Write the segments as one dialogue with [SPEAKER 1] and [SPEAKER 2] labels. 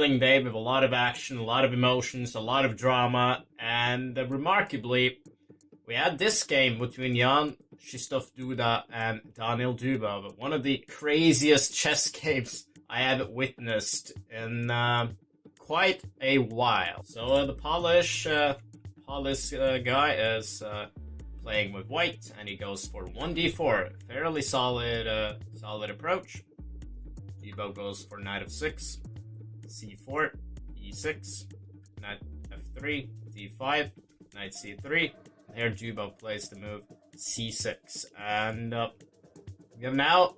[SPEAKER 1] thrilling day with a lot of action, a lot of emotions, a lot of drama, and remarkably, we had this game between Jan Krzysztof Duda and Daniel Dubov, one of the craziest chess games I have witnessed in quite a while. So the Polish guy is playing with white, and he goes for 1d4, fairly solid approach. Dubov goes for knight of 6, c4, e6, knight f3, d5, knight c3. Here Dubov plays the move c6, and we have now.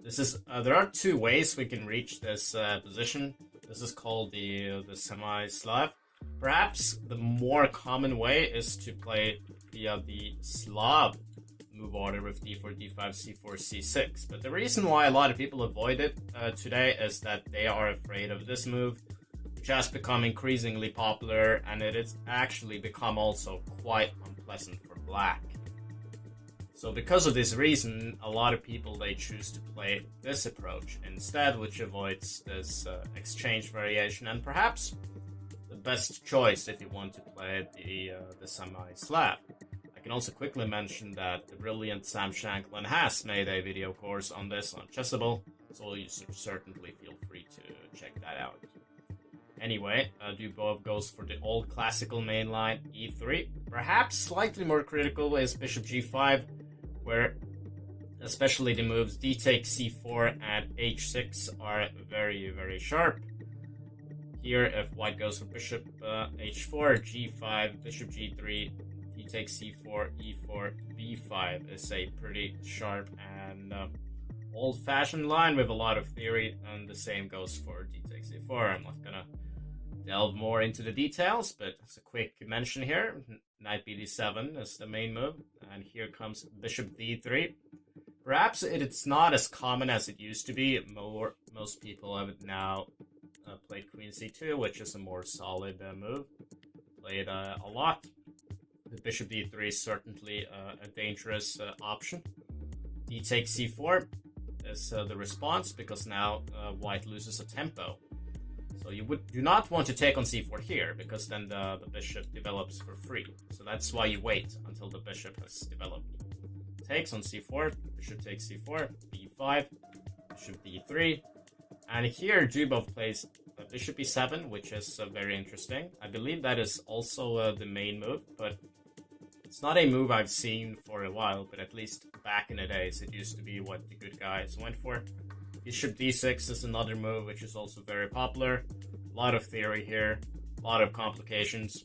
[SPEAKER 1] This is there are two ways we can reach this position. This is called the semi-Slav. Perhaps the more common way is to play via the Slav move order with d4, d5, c4, c6. But the reason why a lot of people avoid it today is that they are afraid of this move, which has become increasingly popular, and it has actually become also quite unpleasant for black. So because of this reason, a lot of people, they choose to play this approach instead, which avoids this exchange variation, and perhaps the best choice if you want to play the semi-Slav. I can also quickly mention that the brilliant Sam Shanklin has made a video course on this on Chessable, so you certainly feel free to check that out. Anyway, Dubov goes for the old classical main line, e3. Perhaps slightly more critical is bishop g5, where especially the moves d takes c4 and h6 are very, very sharp. Here, if white goes for bishop h4, g5, bishop g3, d takes c4, e4, b5 is a pretty sharp and old-fashioned line with a lot of theory, and the same goes for d takes c4. I'm not gonna delve more into the details, but it's a quick mention here. Knight bd7 is the main move, and here comes bishop d3. Perhaps it's not as common as it used to be. Most people have now played queen c2, which is a more solid move. Played a lot. The bishop d3 is certainly a dangerous option. D takes c4 is the response, because now white loses a tempo. So you do not want to take on c4 here, because then the bishop develops for free. So that's why you wait until the bishop has developed. Takes on c4, bishop takes c4, b5, bishop d3. And here Dubov plays bishop e7, which is very interesting. I believe that is also the main move, but it's not a move I've seen for a while, but at least back in the days it used to be what the good guys went for. Bishop d6 is another move which is also very popular. A lot of theory here, a lot of complications.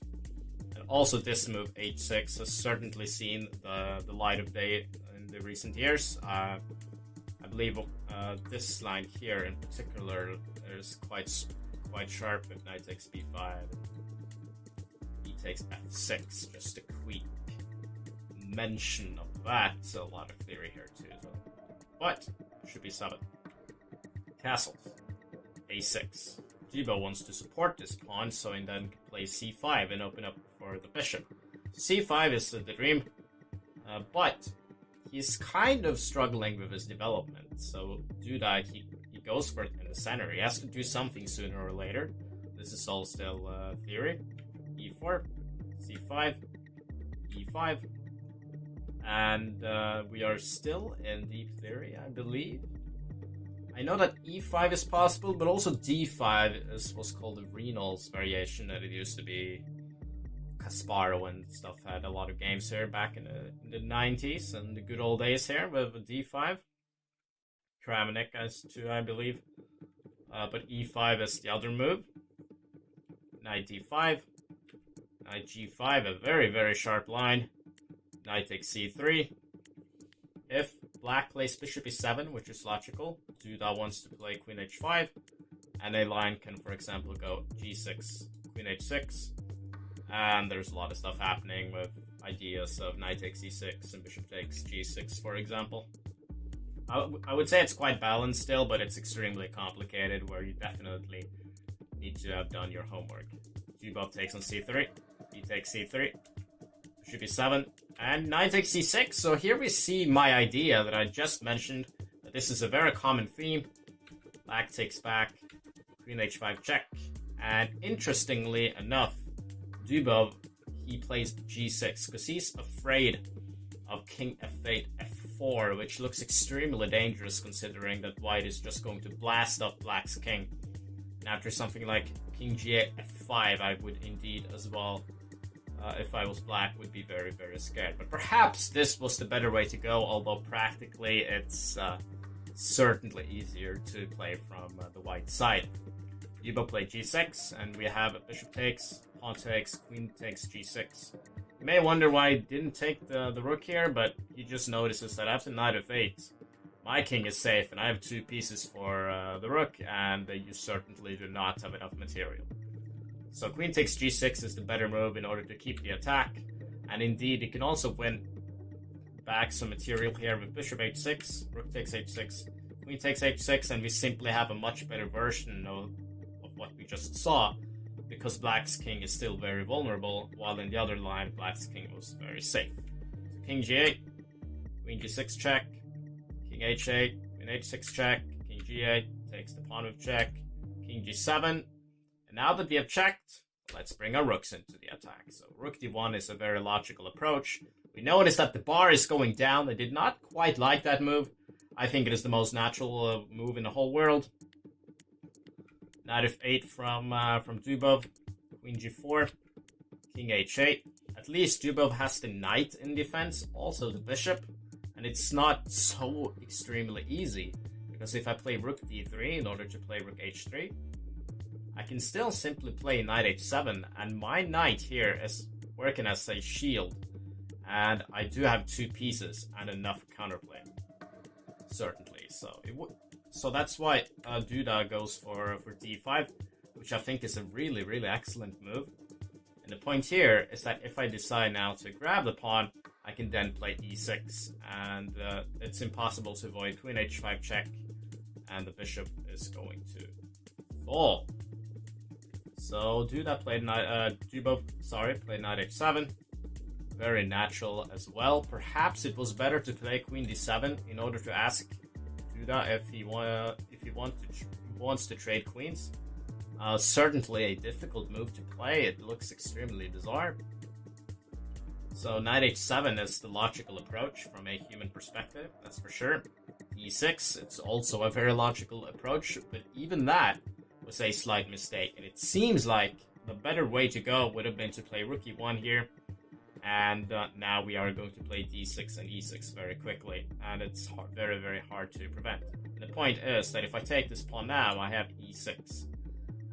[SPEAKER 1] And also this move, h6, has certainly seen the light of day in the recent years. I believe this line here in particular is quite sharp with knight takes b5, e takes f6, just a quick mention of that. A lot of theory here too, but should be 7. Castles, a6. Dubov wants to support this pawn, so he then can play c5 and open up for the bishop. c5 is the dream, but he's kind of struggling with his development. So Duda, he goes for it in the center. He has to do something sooner or later. This is all still theory. e4, c5, e5, and we are still in deep theory, I believe. I know that e5 is possible, but also d5 is what's called the Reynolds variation, that it used to be. Kasparov and stuff had a lot of games here back in the 90s and the good old days here with d5. Kramnik has too, I believe. But e5 is the other move. Knight d5. Knight g5, a very, very sharp line. Knight takes c3. If black plays bishop e7, which is logical, Duda wants to play queen h5, and a line can, for example, go g6, queen h6, and there's a lot of stuff happening with ideas of knight takes e6 and bishop takes g6, for example. I would say it's quite balanced still, but it's extremely complicated, where you definitely need to have done your homework. Dubov takes on c3, he takes c3, bishop e7, and knight takes c6. So here we see my idea that I just mentioned, that this is a very common theme. Black takes back, queen h5 check, And interestingly enough, Dubov, he plays g6 because he's afraid of king f8, f4, which looks extremely dangerous considering that white is just going to blast up black's king. And after something like king g8, f5, I would indeed as well, if I was black, would be very, very scared. But perhaps this was the better way to go, although practically it's certainly easier to play from the white side. Dubov played g6, and we have a bishop takes, pawn takes, queen takes g6. You may wonder why I didn't take the rook here, but he just notices that after knight f8, my king is safe, and I have 2 pieces for the rook, and you certainly do not have enough material. So queen takes g6 is the better move in order to keep the attack, and indeed you can also win back some material here with bishop h6, rook takes h6, queen takes h6, and we simply have a much better version of what we just saw, because black's king is still very vulnerable, while in the other line black's king was very safe. So king g8, queen g6 check, king h8, queen h6 check, king g8 takes the pawn with check, king g7, and now that we have checked, let's bring our rooks into the attack. So rook d1 is a very logical approach. We notice that the bar is going down. I did not quite like that move. I think it is the most natural move in the whole world. Knight f8 from Dubov, queen g4, king h8. At least Dubov has the knight in defense, also the bishop, and it's not so extremely easy, because if I play rook d3 in order to play rook h3, I can still simply play knight h7, and my knight here is working as a shield, and I do have 2 pieces and enough counterplay, certainly. So that's why Duda goes for d5, which I think is a really, really excellent move. And the point here is that if I decide now to grab the pawn, I can then play e6, and it's impossible to avoid queen h5 check, and the bishop is going to fall. So Dubov played knight h7, very natural as well. Perhaps it was better to play queen d7 in order to ask Duda if he wants to trade queens. Certainly a difficult move to play. It looks extremely bizarre. So knight h7 is the logical approach from a human perspective, that's for sure. e6, it's also a very logical approach, but even that was a slight mistake, and it seems like the better way to go would have been to play rook e1 here, and now we are going to play d6 and e6 very quickly, and it's very, very hard to prevent. And the point is that if I take this pawn now, I have e6,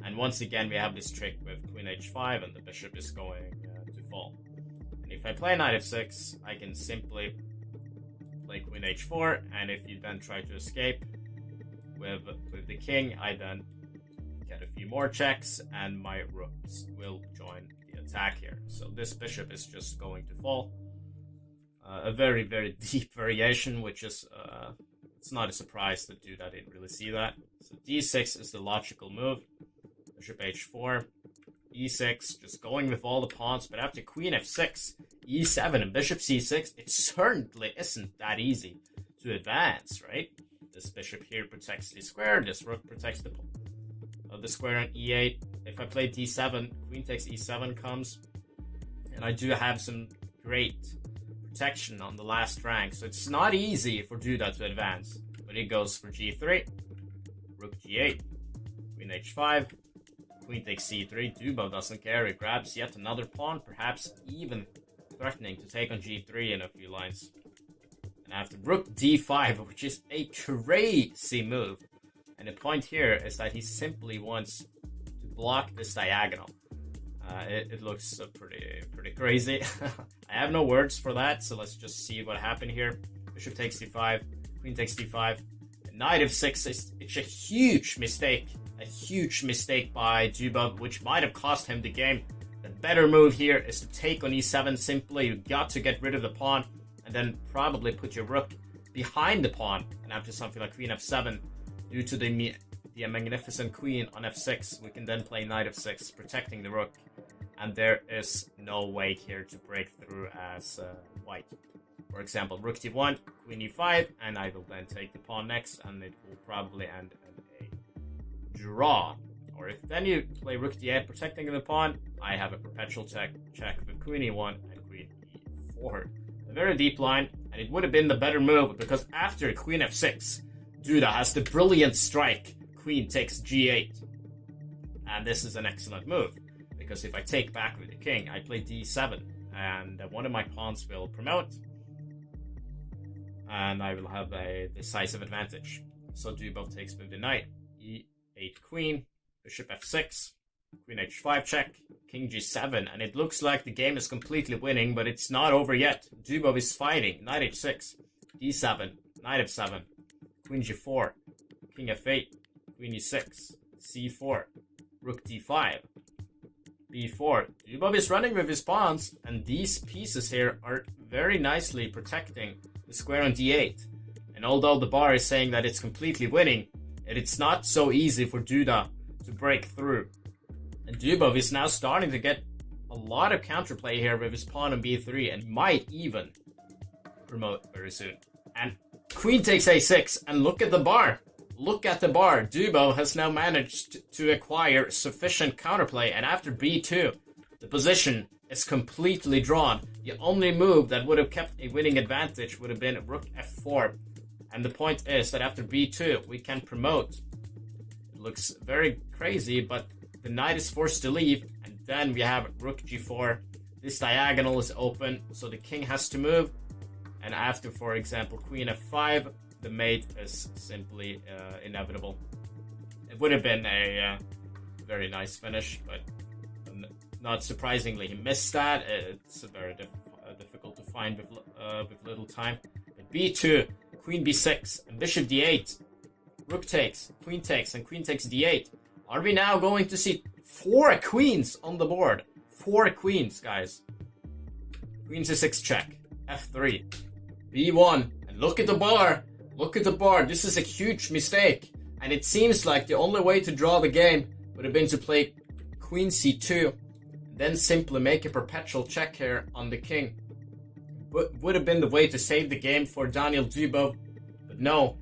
[SPEAKER 1] and once again we have this trick with queen h5, and the bishop is going to fall. And if I play knight f6, I can simply play queen h4, and if you then try to escape with the king, I then get a few more checks, and my rooks will join the attack here. So this bishop is just going to fall. A very, very deep variation, which is it's not a surprise that Duda didn't really see that. So d6 is the logical move. Bishop h4, e6, just going with all the pawns. But after queen f6, e7, and bishop c6, it certainly isn't that easy to advance, right? This bishop here protects the square. This rook protects the square on e8. If I play d7, queen takes e7 comes, and I do have some great protection on the last rank, so it's not easy for Duda to advance. But he goes for g3, rook g8, queen h5, queen takes c3. Dubov doesn't care, he grabs yet another pawn, perhaps even threatening to take on g3 in a few lines. And after rook d5, which is a crazy move. And the point here is that he simply wants to block this diagonal. It looks pretty crazy. I have no words for that, so let's just see what happened here. Bishop takes d5, queen takes d5, and knight f6 it's a huge mistake by Dubov, which might have cost him the game. The better move here is to take on e7 simply. You got to get rid of the pawn, and then probably put your rook behind the pawn. And after something like queen f7, due to the magnificent queen on f6, we can then play knight f6, protecting the rook. And there is no way here to break through as white. For example, rook d1, queen e5, and I will then take the pawn next, and it will probably end in a draw. or if then you play rook d8 protecting the pawn, I have a perpetual check with queen e1 and queen e4. A very deep line, and it would have been the better move because after queen f6, Duda has the brilliant strike, queen takes g8. And this is an excellent move, because if I take back with the king, I play d7, and one of my pawns will promote, and I will have a decisive advantage. So Dubov takes with the knight, e8 queen, bishop f6, queen h5 check, king g7, and it looks like the game is completely winning, but it's not over yet. Dubov is fighting, knight h6, d7, knight f7, queen g4, king f8, queen e6, c4, rook d5, b4. Dubov is running with his pawns, and these pieces here are very nicely protecting the square on d8. And although the bar is saying that it's completely winning, it's not so easy for Duda to break through. And Dubov is now starting to get a lot of counterplay here with his pawn on b3 and might even promote very soon. And queen takes a6, and look at the bar. Look at the bar. Dubov has now managed to acquire sufficient counterplay, and after b2, the position is completely drawn. The only move that would have kept a winning advantage would have been rook f4. And the point is that after b2, we can promote. It looks very crazy, but the knight is forced to leave, and then we have rook g4. This diagonal is open, so the king has to move. And after, for example, queen f5, the mate is simply inevitable. It would have been a very nice finish, but not surprisingly, he missed that. It's very difficult to find with little time. But b2, queen b6, and bishop d8. Rook takes, and queen takes d8. Are we now going to see 4 queens on the board? 4 queens, guys. Queen c6 check, f3, b1, and look at the bar. Look at the bar. This is a huge mistake. And it seems like the only way to draw the game would have been to play queen c2, then simply make a perpetual check here on the king. Would have been the way to save the game for Daniel Dubov, but no.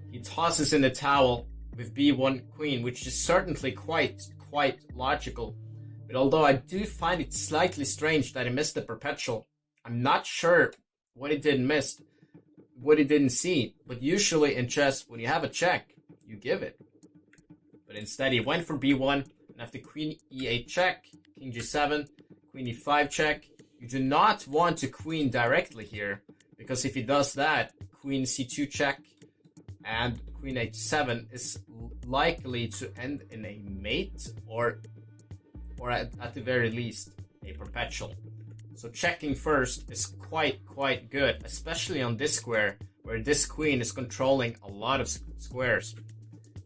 [SPEAKER 1] He tosses in the towel with b1 queen, which is certainly quite logical. But although I do find it slightly strange that he missed the perpetual, I'm not sure what he didn't see. But usually in chess, when you have a check, you give it. But instead he went for b1, and after queen e8 check, king g7, queen e5 check. You do not want to queen directly here, because if he does that, queen c2 check and queen h7 is likely to end in a mate or at the very least a perpetual. So checking first is quite good, especially on this square where this queen is controlling a lot of squares.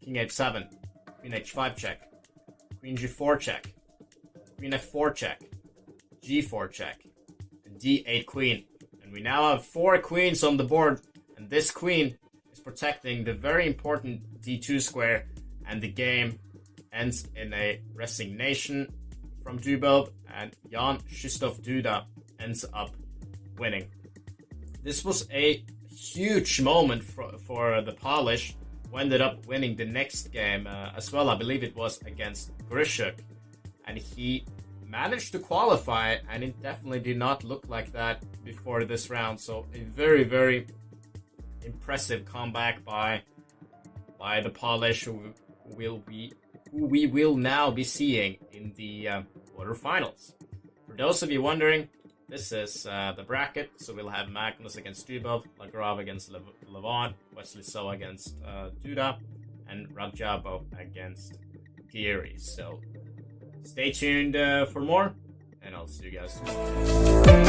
[SPEAKER 1] King h7, queen h5 check, queen g4 check, queen f4 check, g4 check, and d8 queen. And we now have 4 queens on the board, and this queen is protecting the very important d2 square, and the game ends in a resignation from Dubov, and Jan Krzysztof Duda ends up winning. This was a huge moment for the Polish, who ended up winning the next game as well. I believe it was against Grysiuk, and he managed to qualify, and it definitely did not look like that before this round. So a very impressive comeback by the Polish, who we will now be seeing in the quarterfinals. For those of you wondering, this is the bracket. So we'll have Magnus against Dubov, Lagrave against Levon, Wesley So against Duda, and Radjabov against Geary. So stay tuned for more, and I'll see you guys soon.